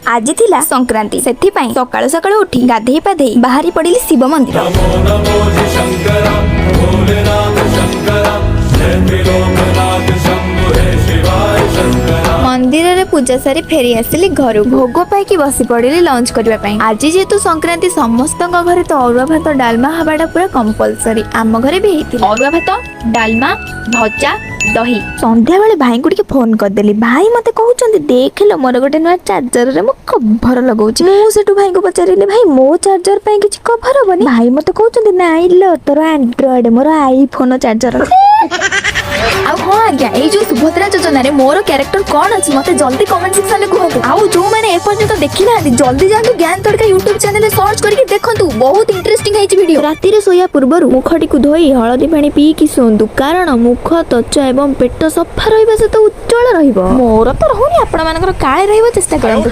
आज थिला संक्रांति सेथिपाई सकाळु सकाळु उठी गाधेई पाधेई बाहरी पड़िली शिव मंदिर। मंदिर रे पूजा सारी फेरी आसिली घर भोग पाई बसी पड़िली लंच करने। आज जेहेतु संक्रांति समस्त घरे तो अरुआ भात डालमा हवाटा पूरा कंपलसरी। आम घरे भी हेतिला अरुआ भात डालमा भजा दही। संध्या बेले भाई को फोन करदेली। भाई मते कहउचंदी देख लो मोर गोटे नुआ चार्जर रे मो कवर लगाउची। मु सेटु भाई को पचारिले भाई मो चार्जर पे किछि कवर हबनी। भाई मते कहउचंदी नाइ लो तोर एंड्रॉइड मोर आईफोन चार्जर। आ हां आज्ञा ए जो सुभद्रा योजना रे मोर कैरेक्टर कोन अछि मते जल्दी कमेंट सेक्शन में कहतु। आ जो माने ए पर्यंत देखि ना जल्दी जांतु ज्ञान तड़का YouTube चैनल रे सर्च करके देखंतु बहुत इंटरेस्टिंग है वीडियो। राति रे सोया पूर्व मुखटी को धोई हळदी पानी पी कि सोंदु कारण मुख त्वचा एवं पेट सफा रहिबा से तो उज्जवल रहिबो। मोर तो रहउनी आपण मानकर काळे रहिबो चेष्टा करंतु।